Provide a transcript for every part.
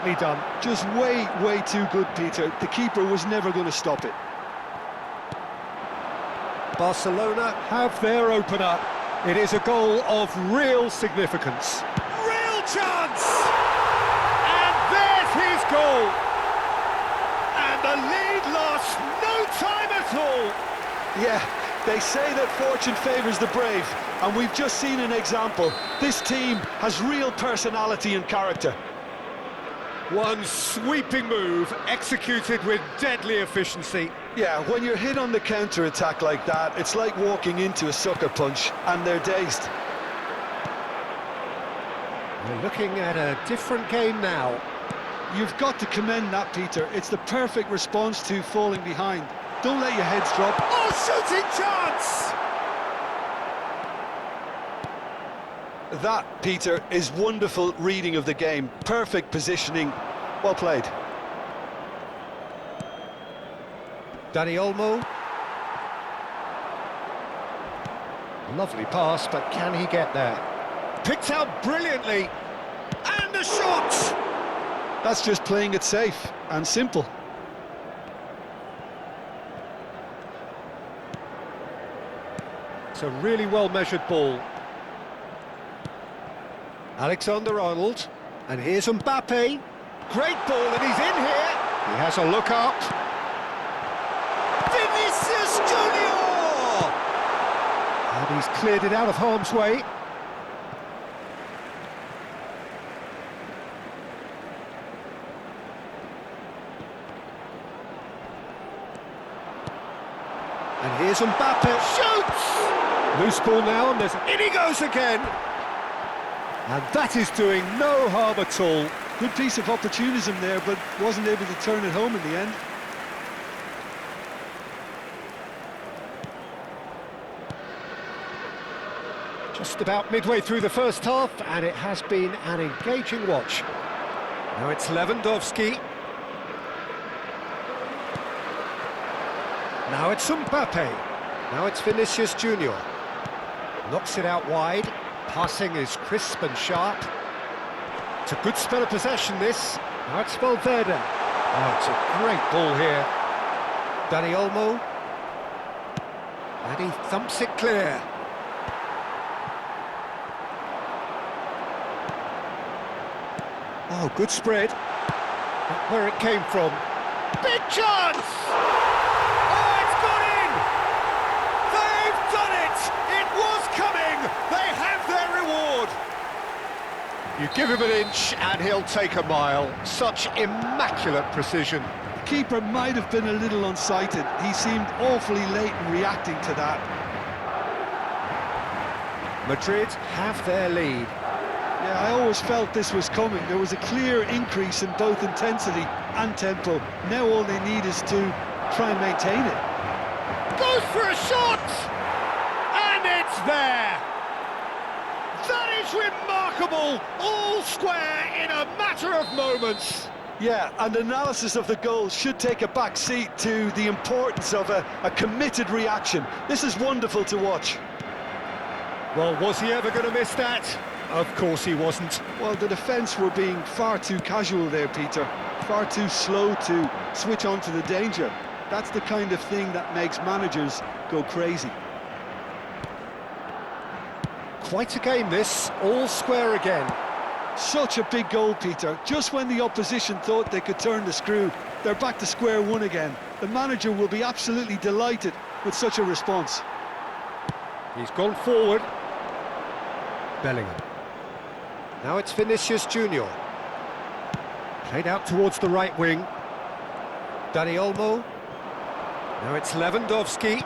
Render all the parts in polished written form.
brilliantly done. Just way too good, Peter. The keeper was never going to stop it. Barcelona have their opener. It is a goal of real significance. Real chance! And there's his goal! And the lead lost no time at all! Yeah, they say that fortune favours the brave, and we've just seen an example. This team has real personality and character. One sweeping move, executed with deadly efficiency. Yeah, when you're hit on the counter-attack like that, it's like walking into a sucker punch, and they're dazed. We're looking at a different game now. You've got to commend that, Peter. It's the perfect response to falling behind. Don't let your heads drop. Oh, shooting chance! That, Peter, is wonderful reading of the game. Perfect positioning. Well played. Dani Olmo. Lovely pass, but can he get there? Picked out brilliantly. And a shot! That's just playing it safe and simple. It's a really well-measured ball. Alexander-Arnold, and here's Mbappe. Great ball, and he's in here. He has a look up. Vinicius Junior! And he's cleared it out of harm's way. And here's Mbappe. Shoots! Loose ball now, and in he goes again. And that is doing no harm at all. Good piece of opportunism there, but wasn't able to turn it home in the end. Just about midway through the first half, and it has been an engaging watch. Now it's Lewandowski. Now it's Mbappe. Now it's Vinicius Junior. Knocks it out wide. Passing is crisp and sharp. It's a good spell of possession, this. Now it's Valverde. Oh, it's a great ball here. Dani Olmo. And he thumps it clear. Oh, good spread. Not where it came from. Big chance! Oh, it's gone in! They've done it! It was coming! They have their reward! You give him an inch and he'll take a mile. Such immaculate precision. The keeper might have been a little unsighted. He seemed awfully late in reacting to that. Madrid have their lead. Yeah, I always felt this was coming. There was a clear increase in both intensity and tempo. Now all they need is to try and maintain it. Goes for a shot! And it's there! That is remarkable! All square in a matter of moments. Yeah, and analysis of the goal should take a back seat to the importance of a committed reaction. This is wonderful to watch. Well, was he ever going to miss that? Of course he wasn't. Well, the defence were being far too casual there, Peter. Far too slow to switch on to the danger. That's the kind of thing that makes managers go crazy. Quite a game this, all square again. Such a big goal, Peter. Just when the opposition thought they could turn the screw, they're back to square one again. The manager will be absolutely delighted with such a response. He's gone forward. Bellingham. Now it's Vinicius Junior. Played out towards the right wing. Dani Olmo. Now it's Lewandowski.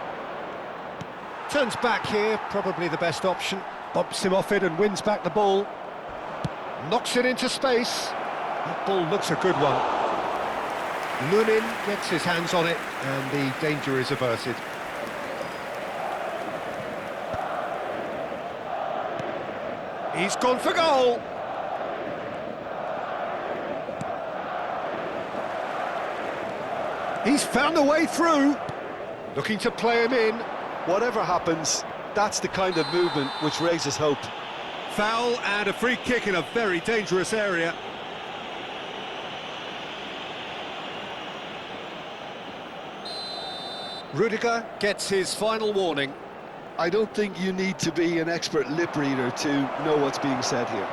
Turns back here, probably the best option. Bumps him off it and wins back the ball. Knocks it into space. That ball looks a good one. Lunin gets his hands on it and the danger is averted. He's gone for goal. He's found a way through. Looking to play him in. Whatever happens, that's the kind of movement which raises hope. Foul and a free kick in a very dangerous area. Rudiger gets his final warning. I don't think you need to be an expert lip reader to know what's being said here.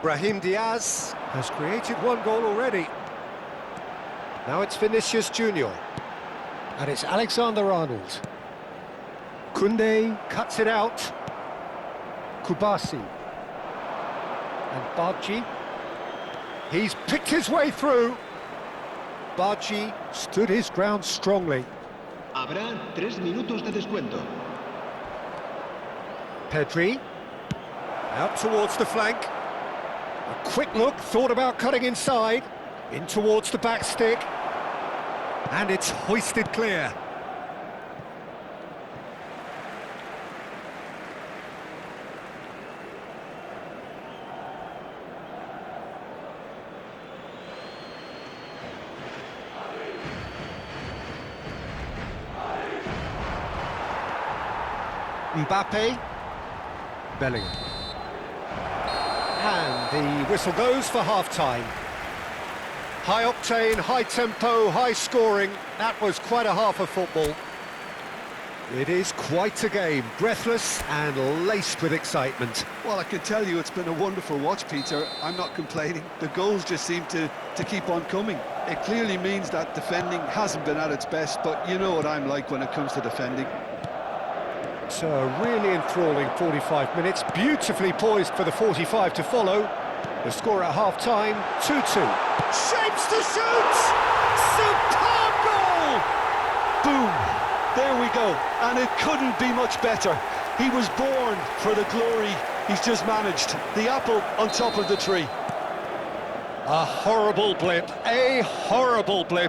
Brahim Diaz has created one goal already. Now it's Vinicius Junior. And it's Alexander-Arnold. Koundé cuts it out. Kubasi. And Badji. He's picked his way through. Badji stood his ground strongly. Habrá 3 minutos de descuento. Pedri. Out towards the flank. A quick look, thought about cutting inside. In towards the back stick. And it's hoisted clear. Mbappe. Bellingham. And the whistle goes for half-time. High octane, high tempo, high scoring. That was quite a half of football. It is quite a game, breathless and laced with excitement. Well, I can tell you it's been a wonderful watch, Peter. I'm not complaining. The goals just seem to keep on coming. It clearly means that defending hasn't been at its best, but you know what I'm like when it comes to defending. So a really enthralling 45 minutes, beautifully poised for the 45 to follow. The score at half-time, 2-2. Shapes to shoot! Superb goal! Boom! There we go, and it couldn't be much better. He was born for the glory he's just managed. The apple on top of the tree. A horrible blip,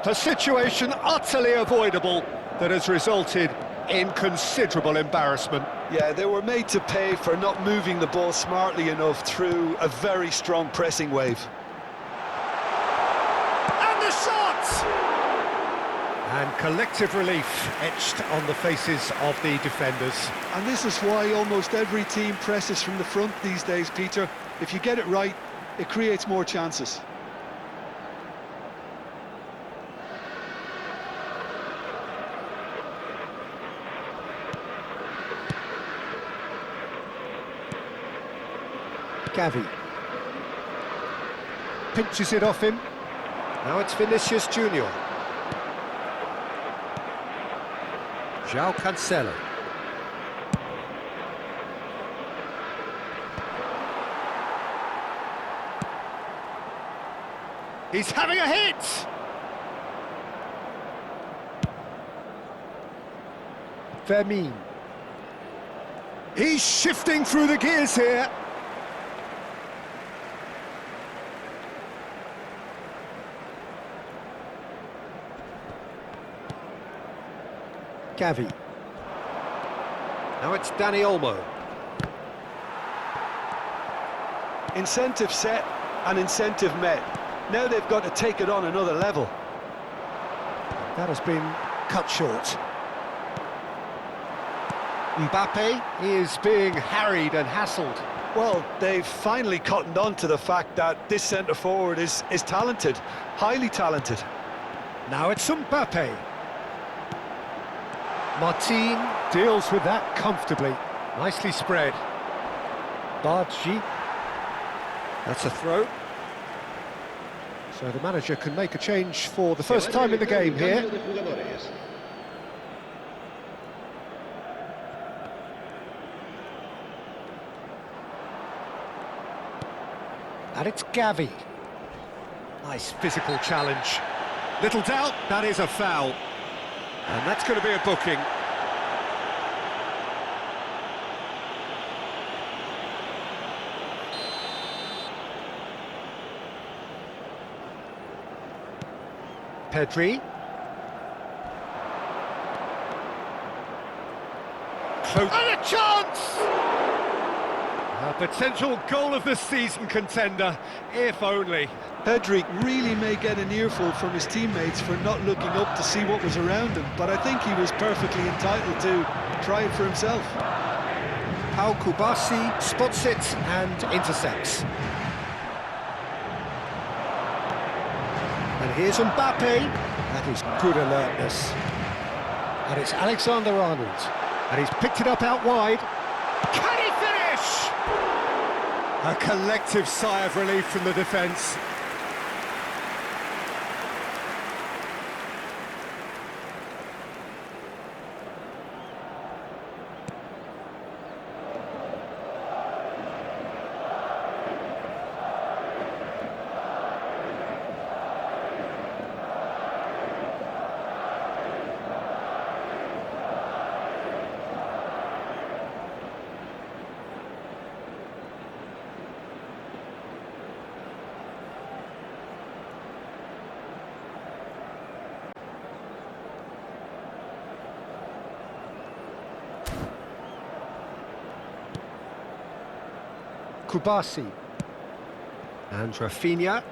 a situation utterly avoidable that has resulted in considerable embarrassment. Yeah, they were made to pay for not moving the ball smartly enough through a very strong pressing wave. And the shot! And collective relief etched on the faces of the defenders. And this is why almost every team presses from the front these days, Peter. If you get it right, it creates more chances. Gavi. Pinches it off him. Now it's Vinicius Junior. João Cancelo. He's having a hit! Fermin. He's shifting through the gears here. Gavi. Now it's Dani Olmo. Incentive set and incentive met. Now they've got to take it on another level. That has been cut short. Mbappe is being harried and hassled. Well, they've finally cottoned on to the fact that this centre-forward is talented, highly talented. Now it's Mbappe. Martin deals with that comfortably. Nicely spread. Badji. That's a throw. So the manager can make a change for the first time in the game here. And it's Gavi. Nice physical challenge. Little doubt, that is a foul. And that's going to be a booking. Pedri. Close. And a chance! A potential goal of the season contender, if only. Pedri really may get an earful from his teammates for not looking up to see what was around him, but I think he was perfectly entitled to try it for himself. Pau Kubasi spots it and intercepts. And here's Mbappe. That is good alertness. And it's Alexander-Arnold. And he's picked it up out wide. Can he finish? A collective sigh of relief from the defence. Kubasi. And Rafinha.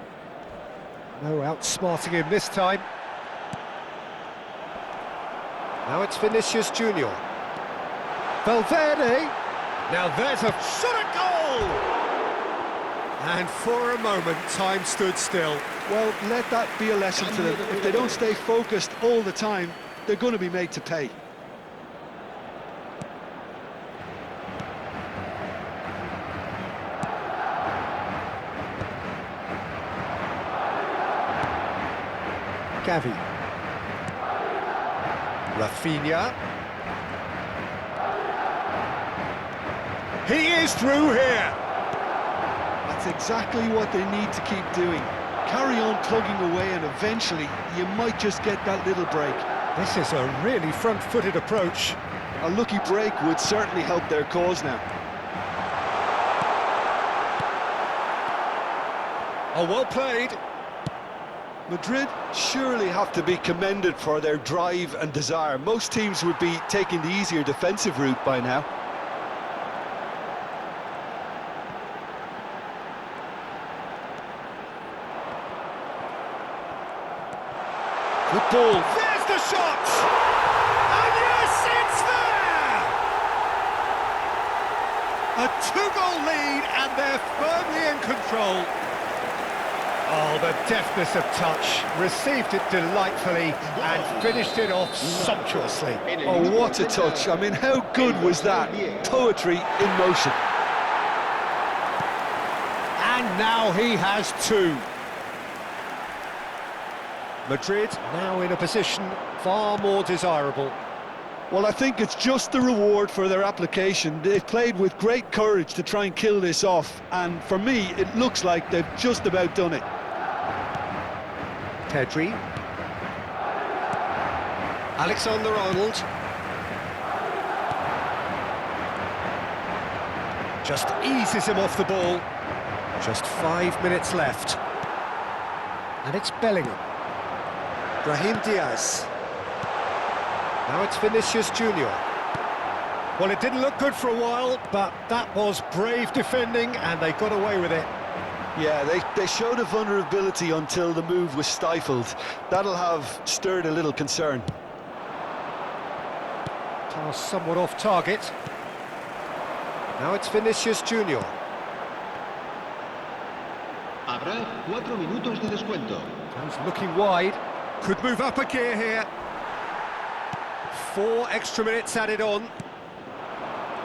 No outsmarting him this time. Now it's Vinicius Junior. Valverde. Now there's a shot at goal! And for a moment, time stood still. Well, let that be a lesson to them. If they don't stay focused all the time, they're going to be made to pay. Gavi. Rafinha. He is through here. That's exactly what they need to keep doing. Carry on plugging away and eventually you might just get that little break. This is a really front-footed approach. A lucky break would certainly help their cause now. Oh, well played. Madrid surely have to be commended for their drive and desire. Most teams would be taking the easier defensive route by now. Good ball. There's the shot! And yes, it's there! A two-goal lead and they're firmly in control. Oh, the deftness of touch, received it delightfully and finished it off sumptuously. Oh, what a touch. I mean, how good was that? Poetry in motion. And now he has two. Madrid now in a position far more desirable. Well, I think it's just the reward for their application. They've played with great courage to try and kill this off, and for me, it looks like they've just about done it. Pedri. Alexander-Arnold. Just eases him off the ball. Just 5 minutes left. And it's Bellingham. Brahim Diaz. Now it's Vinicius Junior. Well, it didn't look good for a while, but that was brave defending and they got away with it. Yeah, they showed a vulnerability until the move was stifled. That'll have stirred a little concern. Pass somewhat off target. Now it's Vinicius Junior. Habrá 4 minutos de descuento. He's looking wide. Could move up a gear here. 4 extra minutes added on.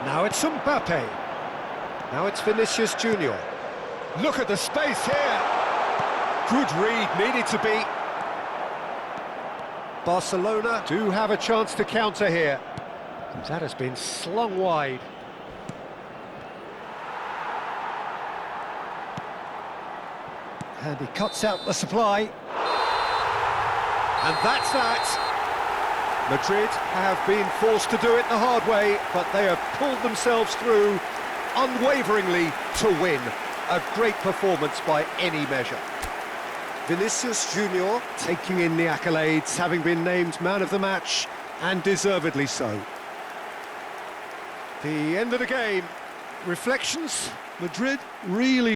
Now it's Mbappe. Now it's Vinicius Junior. Look at the space here. Good read, needed to be. Barcelona do have a chance to counter here. That has been slung wide. And he cuts out the supply. And that's that. Madrid have been forced to do it the hard way, but they have pulled themselves through unwaveringly to win. A great performance by any measure. Vinicius Junior taking in the accolades, having been named man of the match, and deservedly so. The end of the game. Reflections? Madrid really